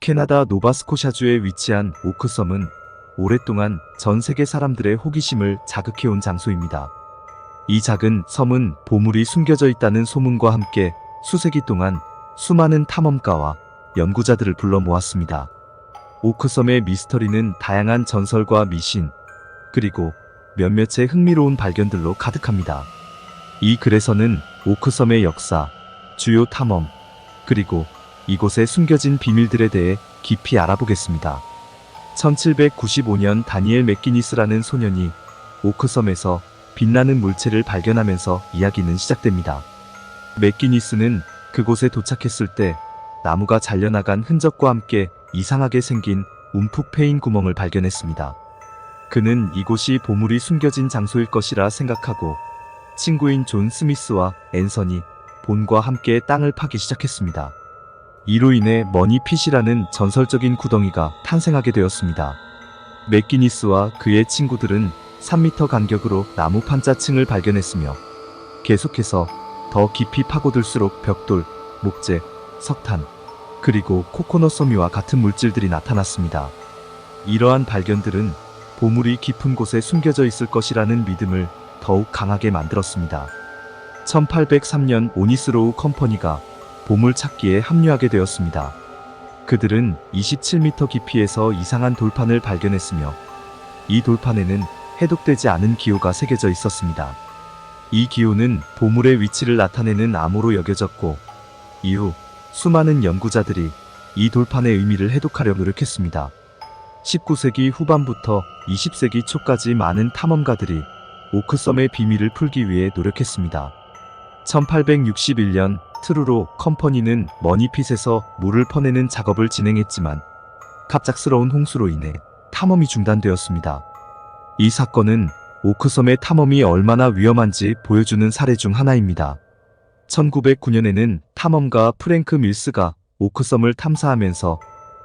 캐나다 노바스코샤주에 위치한 오크섬은 오랫동안 전 세계 사람들의 호기심을 자극해온 장소입니다. 이 작은 섬은 보물이 숨겨져 있다는 소문과 함께 수세기 동안 수많은 탐험가와 연구자들을 불러 모았습니다. 오크섬의 미스터리는 다양한 전설과 미신, 그리고 몇몇의 흥미로운 발견들로 가득합니다. 이 글에서는 오크섬의 역사, 주요 탐험, 그리고 이곳에 숨겨진 비밀들에 대해 깊이 알아보겠습니다. 1795년 다니엘 맥기니스라는 소년이 오크섬에서 빛나는 물체를 발견하면서 이야기는 시작됩니다. 맥기니스는 그곳에 도착했을 때 나무가 잘려나간 흔적과 함께 이상하게 생긴 움푹 패인 구멍을 발견했습니다. 그는 이곳이 보물이 숨겨진 장소일 것이라 생각하고 친구인 존 스미스와 앤서니 본과 함께 땅을 파기 시작했습니다. 이로 인해 머니핏이라는 전설적인 구덩이가 탄생하게 되었습니다. 맥기니스와 그의 친구들은 3m 간격으로 나무 판자층을 발견했으며 계속해서 더 깊이 파고들수록 벽돌, 목재, 석탄, 그리고 코코넛 섬유와 같은 물질들이 나타났습니다. 이러한 발견들은 보물이 깊은 곳에 숨겨져 있을 것이라는 믿음을 더욱 강하게 만들었습니다. 1803년 오니스로우 컴퍼니가 보물 찾기에 합류하게 되었습니다. 그들은 27m 깊이에서 이상한 돌판을 발견했으며 이 돌판에는 해독되지 않은 기호가 새겨져 있었습니다. 이 기호는 보물의 위치를 나타내는 암호로 여겨졌고 이후 수많은 연구자들이 이 돌판의 의미를 해독하려 노력했습니다. 19세기 후반부터 20세기 초까지 많은 탐험가들이 오크섬의 비밀을 풀기 위해 노력했습니다. 1861년 트루로 컴퍼니는 머니핏에서 물을 퍼내는 작업을 진행했지만 갑작스러운 홍수로 인해 탐험이 중단되었습니다. 이 사건은 오크섬의 탐험이 얼마나 위험한지 보여주는 사례 중 하나입니다. 1909년에는 탐험가 프랭크 밀스가 오크섬을 탐사하면서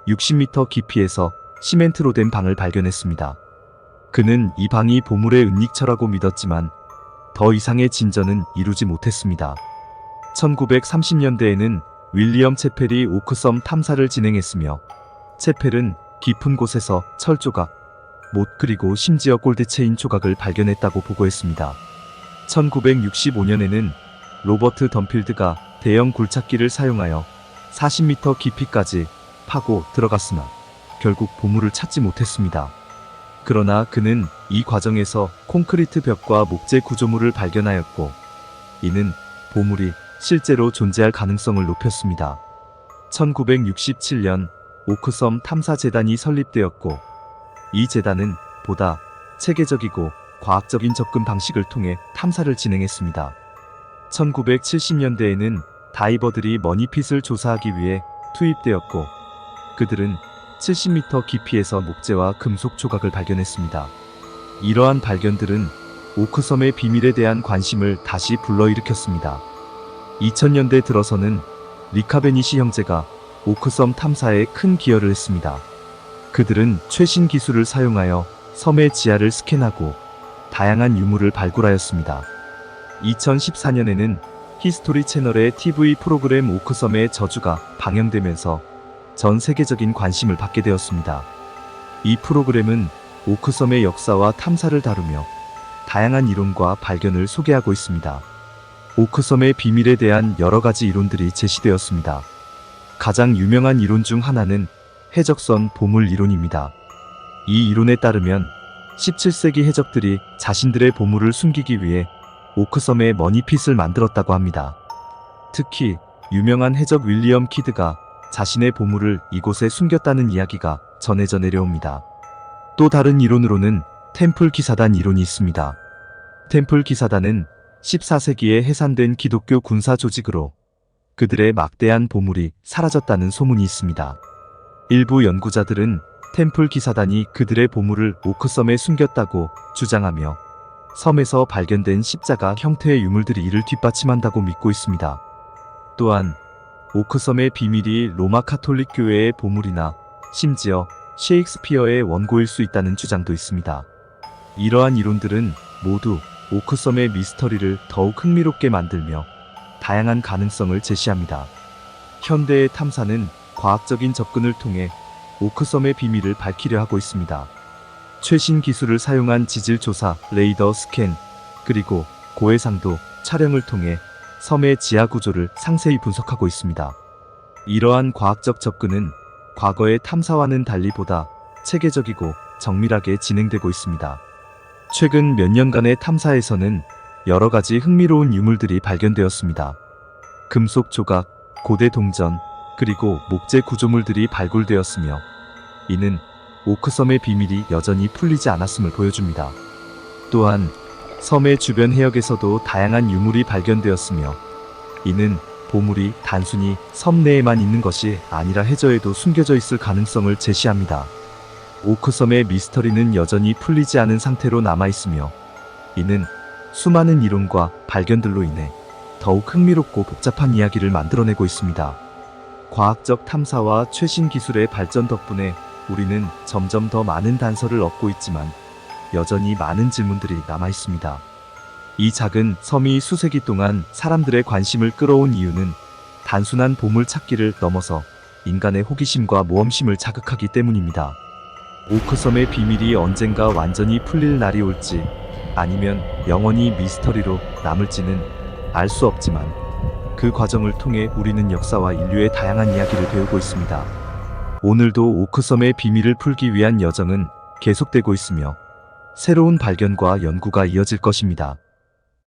60m 깊이에서 시멘트로 된 방을 발견했습니다. 그는 이 방이 보물의 은닉처라고 믿었지만 더 이상의 진전은 이루지 못했습니다. 1930년대에는 윌리엄 채펠이 오크섬 탐사를 진행했으며 채펠은 깊은 곳에서 철 조각, 못 그리고 심지어 골드체인 조각을 발견했다고 보고했습니다. 1965년에는 로버트 덤필드가 대형 굴착기를 사용하여 40m 깊이까지 파고 들어갔으나 결국 보물을 찾지 못했습니다. 그러나 그는 이 과정에서 콘크리트 벽과 목재 구조물을 발견하였고 이는 보물이 실제로 존재할 가능성을 높였습니다. 1967년 오크섬 탐사재단이 설립되었고 이 재단은 보다 체계적이고 과학적인 접근 방식을 통해 탐사를 진행했습니다. 1970년대에는 다이버들이 머니핏을 조사하기 위해 투입되었고 그들은 70m 깊이에서 목재와 금속 조각을 발견했습니다. 이러한 발견들은 오크섬의 비밀에 대한 관심을 다시 불러일으켰습니다. 2000년대 들어서는 리카베니시 형제가 오크섬 탐사에 큰 기여를 했습니다. 그들은 최신 기술을 사용하여 섬의 지하를 스캔하고 다양한 유물을 발굴하였습니다. 2014년에는 히스토리 채널의 TV 프로그램 오크섬의 저주가 방영되면서 전 세계적인 관심을 받게 되었습니다. 이 프로그램은 오크섬의 역사와 탐사를 다루며 다양한 이론과 발견을 소개하고 있습니다. 오크섬의 비밀에 대한 여러 가지 이론들이 제시되었습니다. 가장 유명한 이론 중 하나는 해적선 보물 이론입니다. 이 이론에 따르면 17세기 해적들이 자신들의 보물을 숨기기 위해 오크섬에 머니핏을 만들었다고 합니다. 특히 유명한 해적 윌리엄 키드가 자신의 보물을 이곳에 숨겼다는 이야기가 전해져 내려옵니다. 또 다른 이론으로는 템플 기사단 이론이 있습니다. 템플 기사단은 14세기에 해산된 기독교 군사 조직으로 그들의 막대한 보물이 사라졌다는 소문이 있습니다. 일부 연구자들은 템플 기사단이 그들의 보물을 오크섬에 숨겼다고 주장하며 섬에서 발견된 십자가 형태의 유물들이 이를 뒷받침한다고 믿고 있습니다. 또한 오크섬의 비밀이 로마 카톨릭 교회의 보물이나 심지어 셰익스피어의 원고일 수 있다는 주장도 있습니다. 이러한 이론들은 모두 오크섬의 미스터리를 더욱 흥미롭게 만들며 다양한 가능성을 제시합니다. 현대의 탐사는 과학적인 접근을 통해 오크섬의 비밀을 밝히려 하고 있습니다. 최신 기술을 사용한 지질 조사, 레이더 스캔, 그리고 고해상도 촬영을 통해 섬의 지하 구조를 상세히 분석하고 있습니다. 이러한 과학적 접근은 과거의 탐사와는 달리 보다 체계적이고 정밀하게 진행되고 있습니다. 최근 몇 년간의 탐사에서는 여러 가지 흥미로운 유물들이 발견되었습니다. 금속 조각, 고대 동전, 그리고 목재 구조물들이 발굴되었으며, 이는 오크섬의 비밀이 여전히 풀리지 않았음을 보여줍니다. 또한 섬의 주변 해역에서도 다양한 유물이 발견되었으며, 이는 보물이 단순히 섬 내에만 있는 것이 아니라 해저에도 숨겨져 있을 가능성을 제시합니다. 오크섬의 미스터리는 여전히 풀리지 않은 상태로 남아있으며, 이는 수많은 이론과 발견들로 인해 더욱 흥미롭고 복잡한 이야기를 만들어내고 있습니다. 과학적 탐사와 최신 기술의 발전 덕분에 우리는 점점 더 많은 단서를 얻고 있지만 여전히 많은 질문들이 남아있습니다. 이 작은 섬이 수세기 동안 사람들의 관심을 끌어온 이유는 단순한 보물 찾기를 넘어서 인간의 호기심과 모험심을 자극하기 때문입니다. 오크섬의 비밀이 언젠가 완전히 풀릴 날이 올지 아니면 영원히 미스터리로 남을지는 알 수 없지만, 그 과정을 통해 우리는 역사와 인류의 다양한 이야기를 배우고 있습니다. 오늘도 오크섬의 비밀을 풀기 위한 여정은 계속되고 있으며 새로운 발견과 연구가 이어질 것입니다.